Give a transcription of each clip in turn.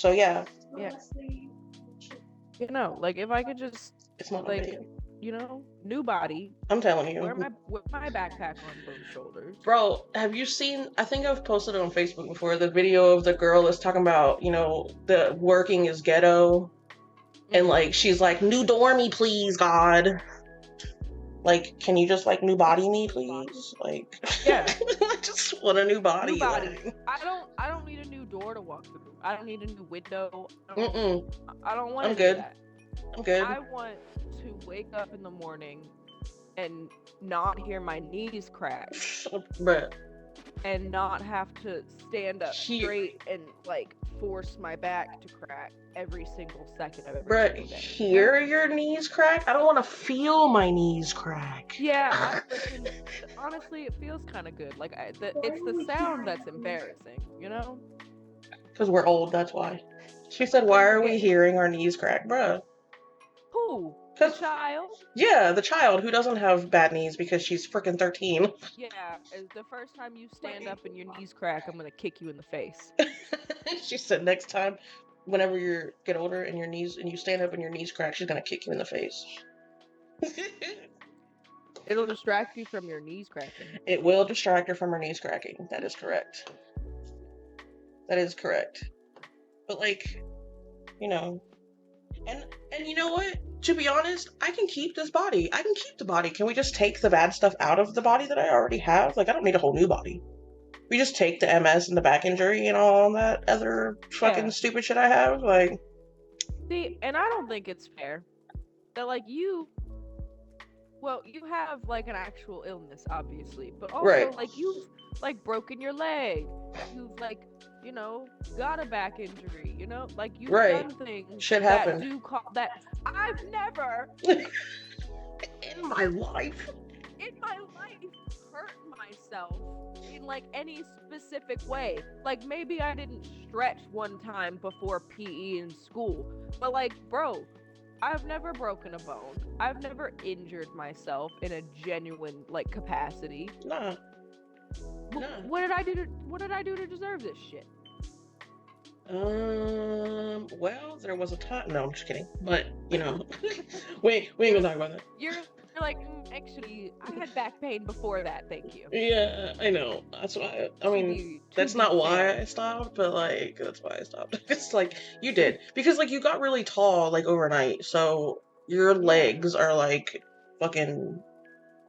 So yeah. Yeah. You know, like if I could just It's not like, video. you know, new body, I'm telling you. wear my backpack on both shoulders. Bro, have you seen, I think I've posted it on Facebook before, the video of the girl that's talking about, the working is ghetto. And like she's like, new dormy, please, God. Like, can you just like new body me, please? Like, Yeah. I just want a new body. New body. Like. I don't need a new door to walk through. I don't need a new window. Mm-mm. I don't want I'm any of good. that. I'm good. I want to wake up in the morning and not hear my knees crack. Bruh. And not have to stand up straight and like force my back to crack every single second of every single day. Hear your knees crack? I don't want to feel my knees crack. Yeah, listen, honestly, it feels kind of good. Like it's the sound that's embarrassing, you know? Because we're old, that's why. She said, why are we hearing our knees crack? Bruh. Who? The child? Yeah, the child who doesn't have bad knees because she's freaking 13. Yeah, the first time you stand up and your knees crack, I'm gonna kick you in the face. She said next time, whenever you get older and you stand up and your knees crack, she's gonna kick you in the face. It'll distract you from your knees cracking. It will distract her from her knees cracking. That is correct. That is correct. But like, and you know what? To be honest, I can keep this body. I can keep the body. Can we just take the bad stuff out of the body that I already have? Like, I don't need a whole new body. We just take the MS and the back injury and all that other fucking stupid shit I have. Like, see, and I don't think it's fair that like you have like an actual illness, obviously, but also like you've like broken your leg, you've like got a back injury, like you've done things shit that happened. do call that. I've never in my life hurt myself in like any specific way. Like maybe I didn't stretch one time before PE in school, but like, bro, I've never broken a bone. I've never injured myself in a genuine like capacity. Nah. What did I do to deserve this shit? Well, there was a time. No, I'm just kidding. But we ain't gonna talk about that. You're like, actually, I had back pain before that. Thank you. Yeah, I know. That's why. I mean, that's not why I stopped, but like, that's why I stopped. It's like you did because like you got really tall like overnight, so your legs are like fucking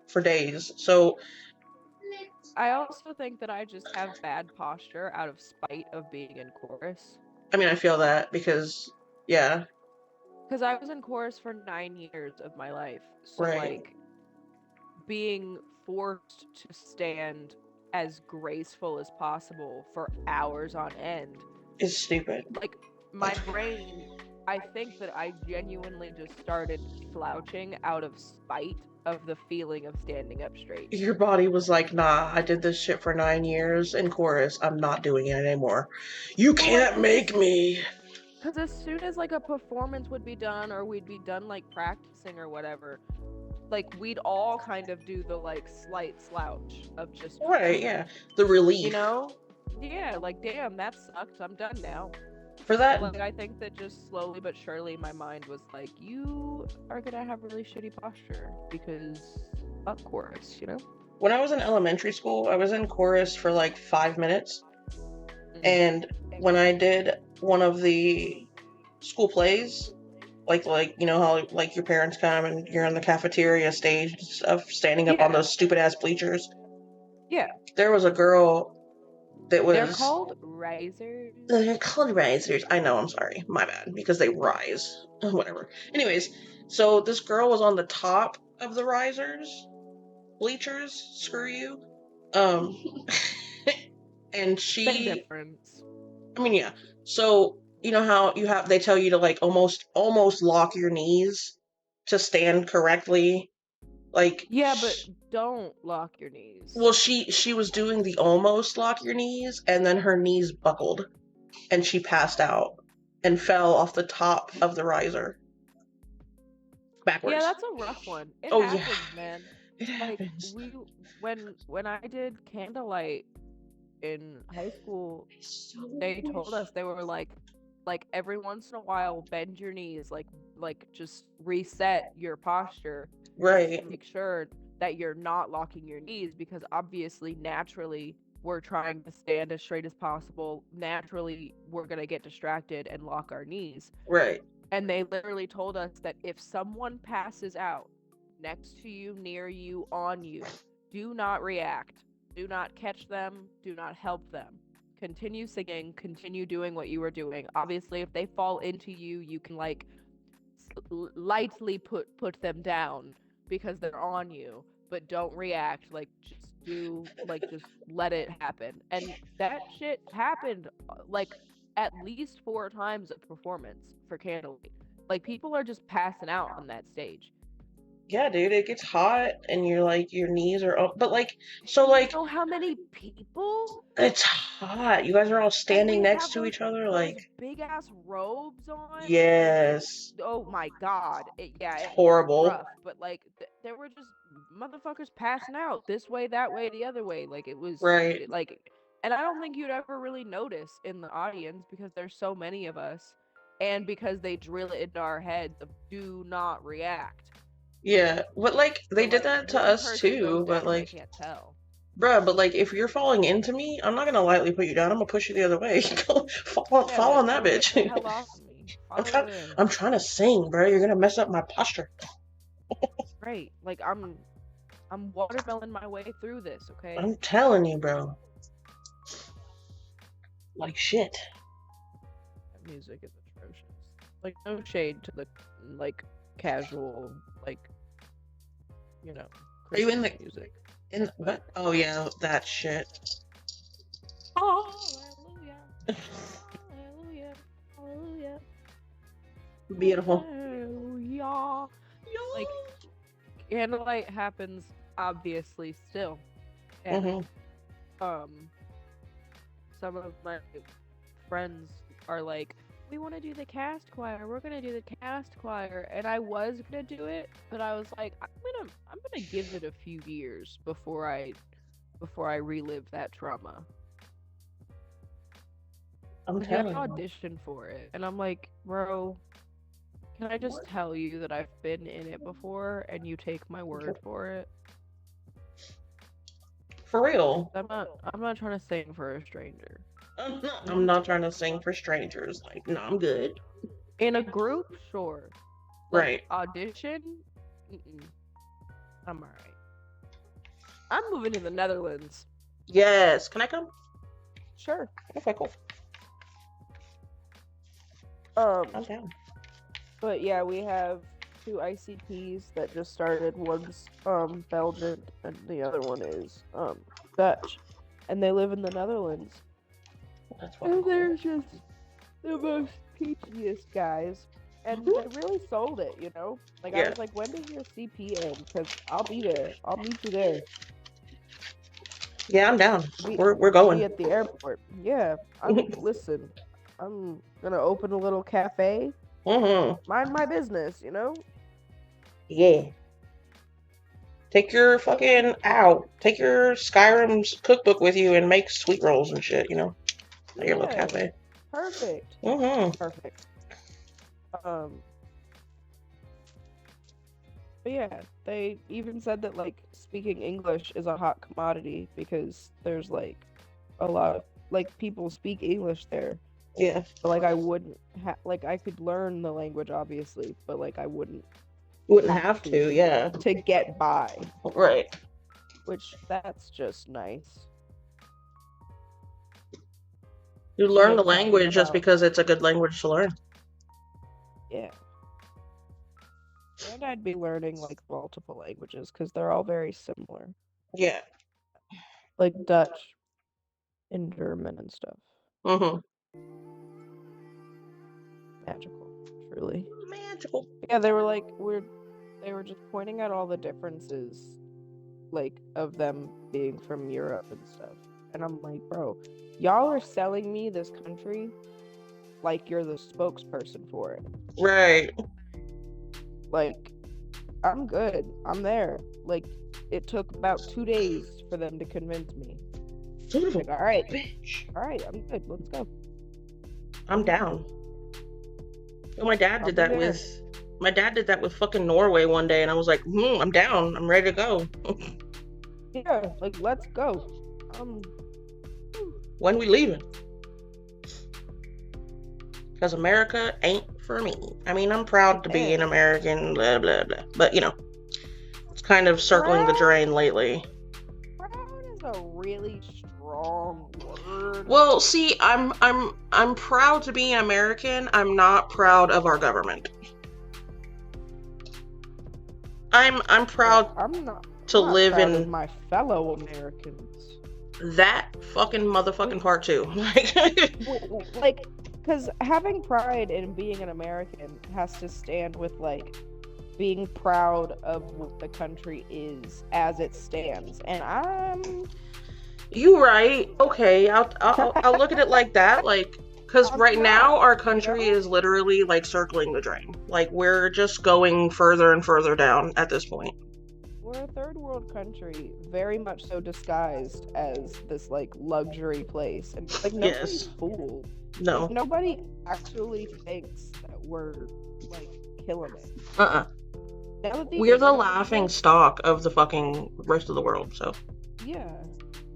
for days. So I also think that I just have bad posture out of spite of being in chorus. I mean, I feel that because because I was in chorus for 9 years of my life, so like being forced to stand as graceful as possible for hours on end is stupid. Like my brain, I think that I genuinely just started slouching out of spite of the feeling of standing up straight. Your body was like, nah, I did this shit for 9 years in chorus. I'm not doing it anymore. You can't make me. Because as soon as like a performance would be done or we'd be done like practicing or whatever, like we'd all kind of do the like slight slouch of just the relief. Yeah, like damn, that sucks. I'm done now. For that, like I think that just slowly but surely my mind was like, you are gonna have really shitty posture because fuck chorus, When I was in elementary school, I was in chorus for like 5 minutes, and when I did one of the school plays, like how like your parents come and you're in the cafeteria stage of standing up on those stupid ass bleachers. Yeah. There was a girl that was. They're called risers. They're called risers. I know, I'm sorry. My bad. Because they rise. Whatever. Anyways, so this girl was on the top of the risers. Bleachers. Screw you. And she... Big difference. I mean, yeah. So, you know how they tell you to like almost lock your knees to stand correctly? Like... Yeah, but don't lock your knees. Well, she was doing the almost lock your knees, and then her knees buckled, and she passed out and fell off the top of the riser. Backwards. Yeah, that's a rough one. It happens, man. It happens. When I did candlelight in high school, they told us, they were like, like every once in a while bend your knees, like just reset your posture just to Right. make sure that you're not locking your knees, because obviously naturally we're trying to stand as straight as possible. Naturally we're going to get distracted and lock our knees. Right. And they literally told us that if someone passes out next to you, near you, on you, do not react. Do not catch them. Do not help them. Continue singing. Continue doing what you were doing. Obviously, if they fall into you, you can like lightly put them down because they're on you, but don't react. Like just let it happen. And that shit happened like at least 4 times a performance for Candlelight. Like people are just passing out on that stage. Yeah, dude, it gets hot and you're like your knees are up, but like so Do you like know how many people? it's hot. You guys are all And standing they next have to those each other those like big ass robes on, and it, yes. oh my god, It's it was horrible. rough. But like there were just motherfuckers passing out this way, that way, the other way. Like it was Right. like, and I don't think you'd ever really notice in the audience because there's so many of us, and because they drill it into our heads of do not react. Yeah. But like So they did like that to one us person goes too, but down and they like can't tell. bruh, but like if you're falling into me, I'm not gonna lightly put you down. I'm gonna push you the other way. Yeah, Fall like on that no, get bitch. the hell off of me. I'm Follow trying her. I'm trying to sing, bro. You're gonna mess up my posture. Right. Like I'm watermelon my way through this, okay? I'm telling you, bro. Like shit. That music is atrocious. Like no shade to the like casual, like, you know, Are you in Christmas the music. what? Oh yeah, that shit. Hallelujah. Hallelujah. Hallelujah. Beautiful. Hallelujah. Like Candlelight happens obviously still. And some of my friends are like, we want to do the cast choir. We're gonna do the cast choir, and I was gonna do it, but I was like, I'm gonna give it a few years before I relive that trauma. I'm Because you have telling to you. audition for it, and I'm like, bro, can I just tell you that I've been in it before, and you take my word for it? For real. I'm not trying to sing for a stranger. I'm not trying to sing for strangers. Like, no, I'm good. In a group, sure. Like, Right. audition, I'm alright. I'm moving to the Netherlands. Yes. Can I come? Sure. Okay, cool. I'm down. But yeah, we have 2 ICPs that just started. One's Belgian and the other one is Dutch. And they live in the Netherlands. That's And cool. they're just the most peachiest guys. And they really sold it, you know? Like, I was like, when does your CP end? Because I'll be there. I'll meet you there. Yeah, I'm down. We're going. Be at the airport. Yeah. Listen, I'm gonna open a little cafe. Mind my business, you know? Yeah. Take your fucking take your Skyrim's cookbook with you and make sweet rolls and shit, you know? At your little cafe. Perfect. Perfect. But yeah, they even said that like speaking English is a hot commodity because there's like a lot of like people speak English there. Yeah. But like I wouldn't like I could learn the language obviously, but like I wouldn't have to, yeah. To get by. Right. Which that's just nice. You learn the language just because it's a good language to learn. Yeah. And I'd be learning like multiple languages because they're all very similar. Yeah. Like Dutch and German and stuff. Magical, truly. Magical. Yeah, they were like they were just pointing out all the differences, like of them being from Europe and stuff. And I'm like, bro, y'all are selling me this country like you're the spokesperson for it. Right. Like, I'm good. I'm there. Like, it took about 2 days for them to convince me. Like, all right, bitch. All right, I'm good. Let's go. I'm down. Well, my dad I'll did be that there. with my dad did that with fucking Norway one day, and I was like, I'm down. I'm ready to go. Yeah, like let's go. When we leaving? Because America ain't for me. I mean, I'm proud to be And an American, blah blah blah. But it's kind of circling the proud, drain lately. proud is a really strong word. Well, see, I'm proud to be an American. I'm not proud of our government. I'm proud I'm not. to I'm not live proud of in my fellow Americans. that fucking motherfucking part too. Like, because having pride in being an American has to stand with like being proud of what the country is as it stands, and You right. Okay, I'll look at it like that. Like, because I'm right now not, our you country know. is literally like circling the drain. Like we're just going further and further down at this point. We're a third world country, very much so disguised as this like luxury place, and like nobody's Yes. fooled. Like No. nobody actually thinks that we're like killing it. Uh-uh. Now that the We're the internet laughing exists, stock of the fucking rest of the world. So yeah,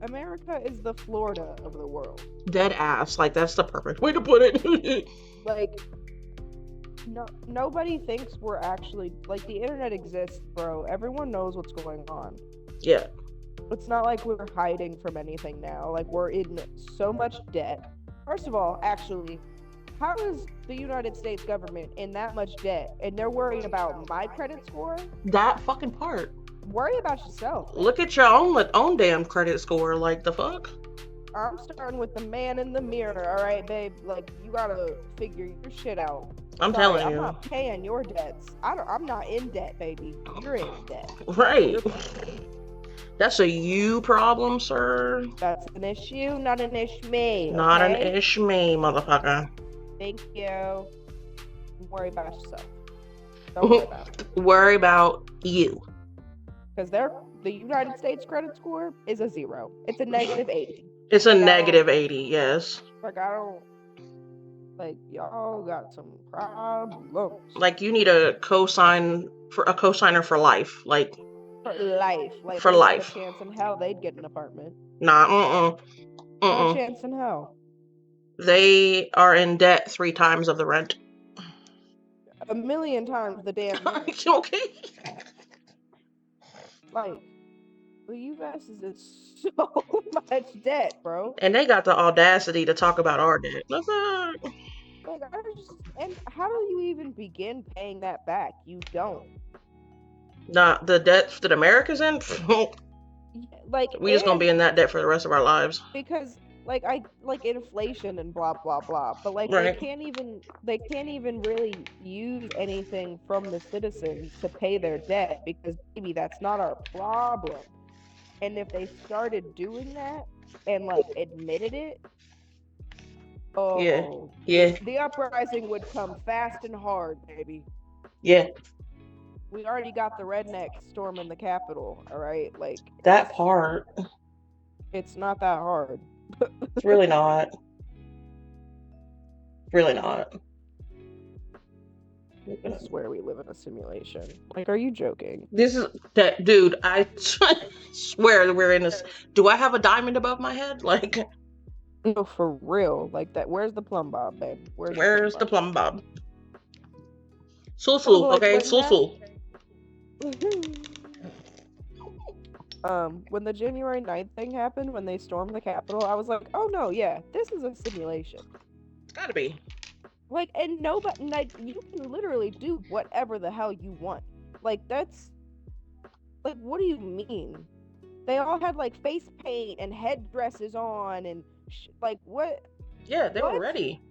America is the Florida of the world. dead ass. Like that's the perfect way to put it. Like nobody thinks we're actually like the internet exists, bro. Everyone knows what's going on. Yeah. It's not like we're hiding from anything now. Like we're in so much debt. First of all, actually, how is the United States government in that much debt and they're worrying about my credit score? That fucking part. Worry about yourself. Man. Look at your own damn credit score. Like the fuck. I'm starting with the man in the mirror, all right, babe. Like you gotta figure your shit out. I'm Sorry, telling I'm you. not paying your debts. I'm not in debt, baby. You're in debt. Right. That's a you problem, sir. That's an issue, not an ish me. Not an Okay? ish me, motherfucker. Thank you. Worry about yourself. Don't worry about it. Worry about you. Because the United States credit score is a 0. It's a negative 80. It's a like, negative 80, yes. Like I don't like y'all got some problems. Like you need a cosigner for life. Like For life. Like for there's life. not a chance in hell they'd get an apartment. Nah, Not a chance in hell. They are in debt 3 times of the rent. 1,000,000 times the damn rent. Okay. Like the U.S. is in so much debt, bro. And they got the audacity to talk about our debt. Like and how do you even begin paying that back? You don't. Nah, the debt that America's in. Like We just gonna be in that debt for the rest of our lives. Because like inflation and blah blah blah, but like right. they can't even really use anything from the citizens to pay their debt because maybe that's not our problem. And if they started doing that and like admitted it, yeah, the uprising would come fast and hard, baby. Yeah. We already got the rednecks storming the Capitol, all right? Like that part. It's not that hard. It's really not. Really not. I swear we live in a simulation. Like, are you joking? This is that dude. I swear we're in this. Do I have a diamond above my head? Like, no, for real. Like that. Where's the plumb bob, babe? Where's the plumb bob? Susu, like, okay, Susu. When the January 9th thing happened, when they stormed the Capitol, I was like, oh no, yeah, this is a simulation. It's gotta be. Like, and nobody, like, you can literally do whatever the hell you want. Like, that's, like, what do you mean? They all had, like, face paint and headdresses on and, like, what? Yeah, they were ready.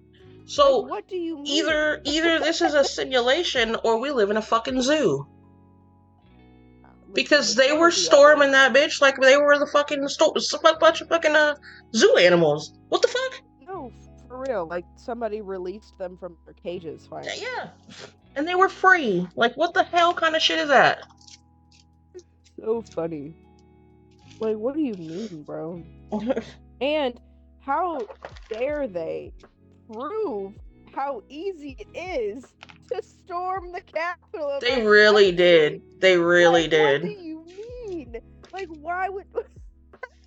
So, like, what do you mean? Either this is a simulation or we live in a fucking zoo. Because they were storming that bitch like they were the fucking bunch of fucking zoo animals. What the fuck? No, for real. Like somebody released them from their cages finally. Yeah. And they were free. Like what the hell kind of shit is that? So funny. Like what do you mean, bro? And how dare they prove how easy it is to storm the capital of They our really country. did. They really Like, did. what do you mean? Like, why would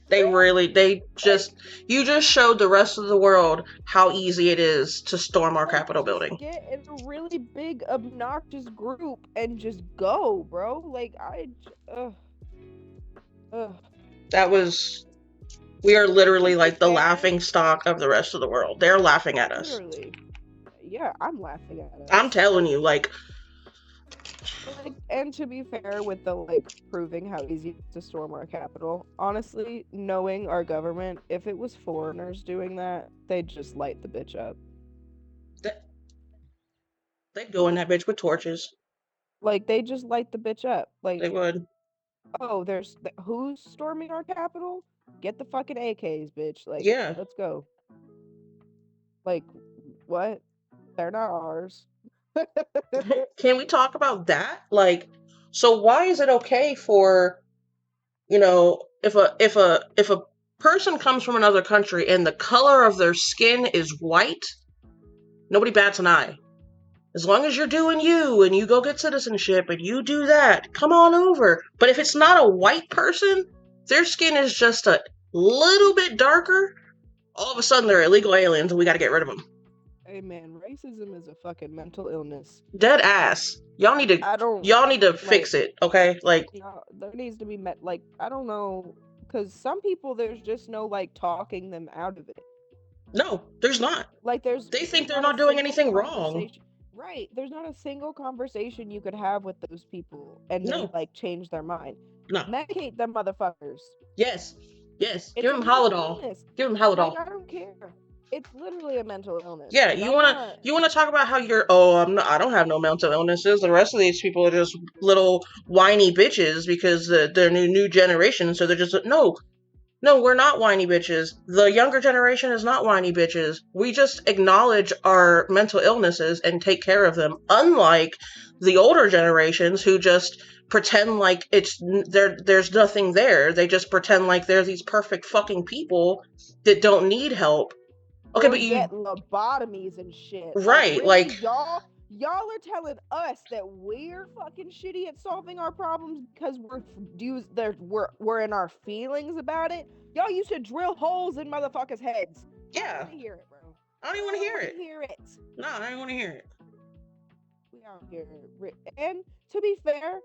They like just, you just showed the rest of the world how easy it is to storm our like Capitol just building. get in a really big obnoxious group and just go, bro? Like ugh. That was, we are literally To be like the fair, laughing stock of the rest of the world. They're laughing at us. literally. Yeah, I'm laughing at I'm us. telling you, like, Like, and to be fair, with the like proving how easy it is to storm our capital, honestly, knowing our government, if it was foreigners doing that, they'd just light the bitch up. they'd go in that bitch with torches. Like, they just light the bitch up. They Like, would. oh, who's storming our capital? Get the fucking AKs, bitch. Like, Yeah. let's go. Like, what? They're not ours. Can we talk about that? Like, so why is it okay for, if a person comes from another country and the color of their skin is white, nobody bats an eye. As long as you're doing you and you go get citizenship and you do that, come on over. But if it's not a white person, their skin is just a little bit darker, all of a sudden they're illegal aliens and we gotta get rid of them. Hey man, racism is a fucking mental illness. Dead ass. Y'all need to fix it, okay? Like, no, there needs to be like, I don't know, because some people there's just no like talking them out of it. no, there's not. Like They think they're not not a doing single anything wrong. Right, there's not a single conversation you could have with those people and they No, like change their mind. no. Medicate them motherfuckers. Yes, yes. It's Give a them mental Halidol. illness. Give them Like, Halidol. I don't care. It's literally a mental illness. Yeah, Like, you I'm wanna not. you wanna talk about how you're, oh, I don't have no mental illnesses. The rest of these people are just little whiny bitches because they're new generation, so they're just, no. No, we're not whiny bitches. The younger generation is not whiny bitches. We just acknowledge our mental illnesses and take care of them. Unlike the older generations who just pretend like there's nothing there. They just pretend like they're these perfect fucking people that don't need help. Okay, Or but get lobotomies and shit. Like, right, really, like, y'all are telling us that we're fucking shitty at solving our problems because we're in our feelings about it. Y'all used to drill holes in motherfuckers' heads. I don't yeah. want to hear it, bro. I don't even want to hear it. Hear it. No, I don't even want to hear it. We out here, and to be fair,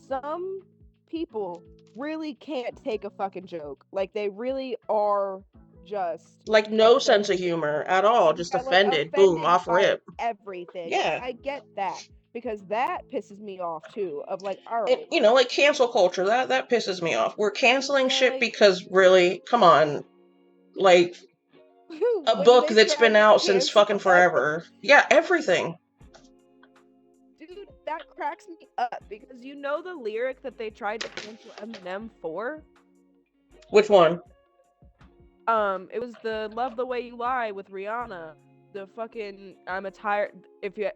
some people really can't take a fucking joke. Like, they really are just Like, no sense of humor at all. Just like offended. Boom, offended off by rip. everything. Yeah. I get that because that pisses me off too. Of like, all And, right, like, cancel culture, that pisses me off. We're canceling yeah, shit like because, really, come on. Like, a when book they that's been tried to out since cancel fucking forever. Yeah, everything. dude, that cracks me up because you know the lyric that they tried to cancel Eminem for. Which one? It was the "Love the Way You Lie" with Rihanna. The fucking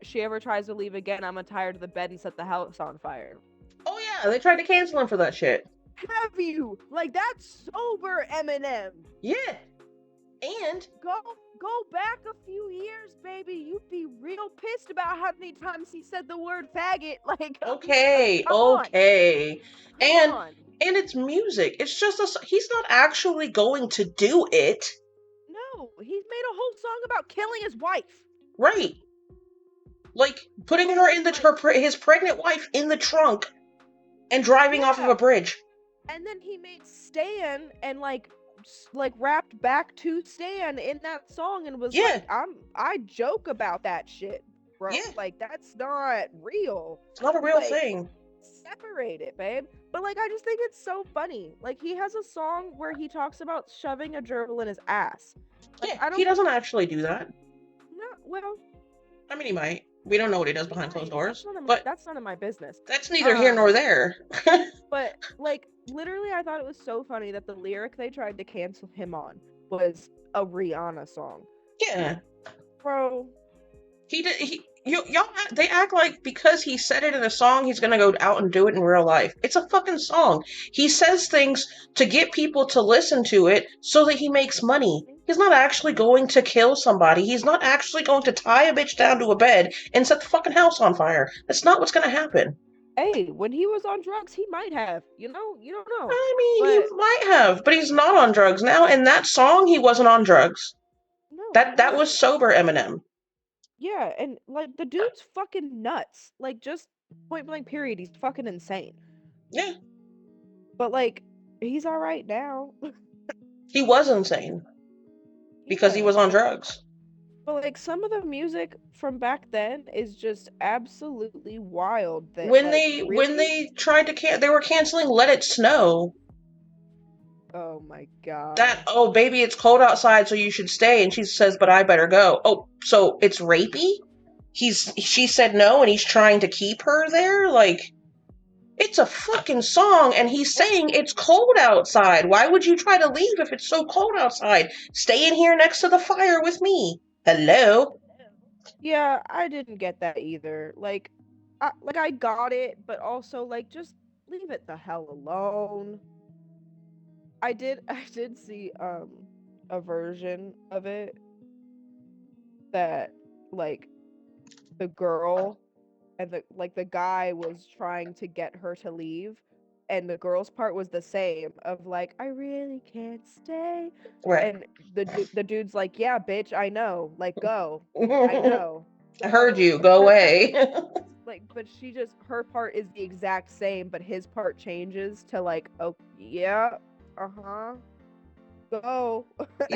she ever tries to leave again, I'm tired of the bed and set the house on fire. Oh yeah, they tried to cancel him for that shit. Have you? Like, that's sober Eminem. Yeah. And Go back a few years, baby. You'd be real pissed about how many times he said the word faggot. Like, okay, come on. And it's music. It's just he's not actually going to do it. No, he's made a whole song about killing his wife. Right. Like, putting her in his pregnant wife in the trunk and driving off of a bridge. And then he made Stan and like rapped back to Stan in that song and was like, I joke about that shit, bro. Yeah. Like, that's not real. It's not a real thing. Separate it, babe. But like, I just think it's so funny. Like, he has a song where he talks about shoving a gerbil in his ass. Like, yeah, he doesn't actually do that. No, well, I mean, he might. We don't know what he does behind closed doors. That's none of my business. That's neither here nor there. But like, literally, I thought it was so funny that the lyric they tried to cancel him on was a Rihanna song. Yeah, bro. They act like because he said it in a song, he's gonna go out and do it in real life. It's a fucking song. He says things to get people to listen to it so that he makes money. He's not actually going to kill somebody. He's not actually going to tie a bitch down to a bed and set the fucking house on fire. That's not what's going to happen. Hey, when he was on drugs, he might have. You know, you don't know. I mean, he But might have, but he's not on drugs now. In that song, he wasn't on drugs. no, he That wasn't. was sober Eminem. Yeah, and like the dude's fucking nuts. Like just point blank period, he's fucking insane. Yeah, But like he's all right now. he was insane because he Yeah. was on drugs. But like some of the music from back then is just absolutely wild that When like really. they tried to they were canceling "Let It Snow." Oh my god. That, oh baby, it's cold outside, so you should stay. And she says, but I better go. Oh, so it's rapey? She said no, and he's trying to keep her there. Like, it's a fucking song, and he's saying it's cold outside. Why would you try to leave if it's so cold outside? Stay in here next to the fire with me. Hello? Yeah, I didn't get that either. I got it, but also like just leave it the hell alone. I did see a version of it that like the girl and the guy was trying to get her to leave, and the girl's part was the same of like I really can't stay, Right. and the dude's like, yeah bitch, I know, like go, I know, I heard go. you. Go away. Like but she just her part is the exact same, but his part changes to like, oh yeah, uh-huh, go.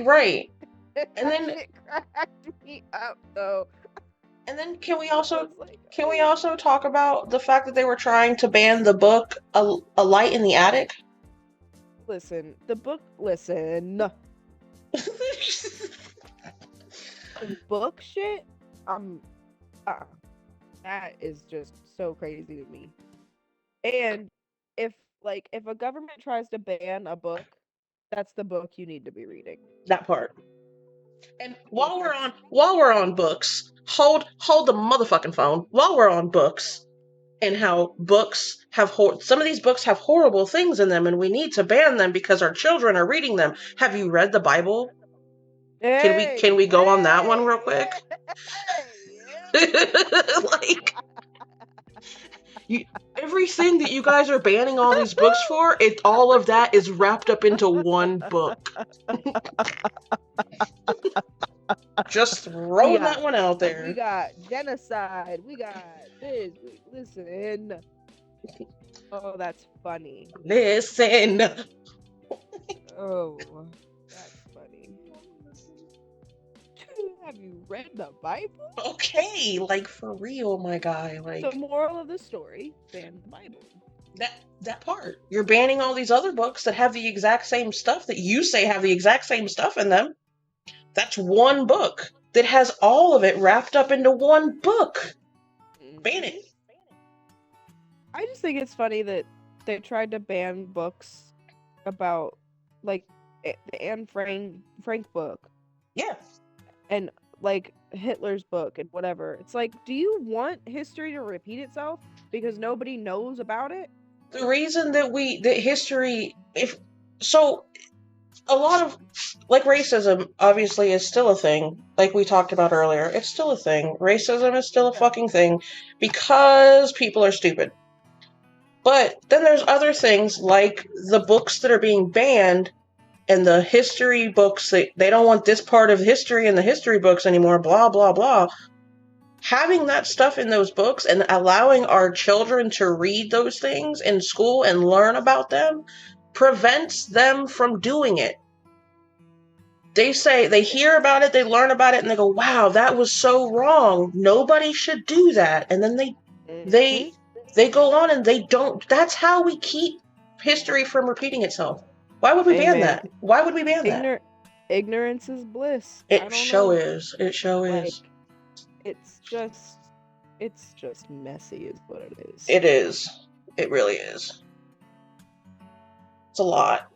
Right. And That then shit cracked me up though. And then I was like, can we oh. also talk about the fact that they were trying to ban the book A Light in the Attic? Listen, the book, listen, the book shit, uh, that is just so crazy to me. And if a government tries to ban a book, that's the book you need to be reading. That part. And Like while we're on books, hold the motherfucking phone. While we're on books and how books have some of these books have horrible things in them, and we need to ban them because our children are reading them. Have you read the Bible? Can we hey, go on that one real hey, quick? hey, Like, you, everything that you guys are banning all these books for, all of that is wrapped up into one book. Just we throwing that got one out there. genocide, we got this, listen. Oh, that's funny. Listen. Oh, that's funny. Have you read the Bible? Okay, like for real, my guy. Like, The moral of the story, ban the Bible. that part. You're banning all these other books that have the exact same stuff that you say have the exact same stuff in them. That's one book that has all of it wrapped up into one book. Ban it. I just think it's funny that they tried to ban books about like the Anne Frank book Yeah. and like Hitler's book and whatever. It's like, do you want history to repeat itself because nobody knows about it? The reason that history, if so, a lot of, like, racism obviously is still a thing. Like we talked about earlier, it's still a thing. Racism is still a fucking thing because people are stupid. But then there's other things like the books that are being banned and the history books that they don't want this part of history in the history books anymore, blah, blah, blah. Having that stuff in those books and allowing our children to read those things in school and learn about them prevents them from doing it. They hear about it, they learn about it, and they go, wow, that was so wrong. Nobody should do that. And then they go on and they don't. That's how we keep history from repeating itself. Why would we ban that? Why would we ban that? Ignorance is bliss. I It don't show know. is. It show Like, is. it's just messy is what it is. It is. It really is. It's a lot.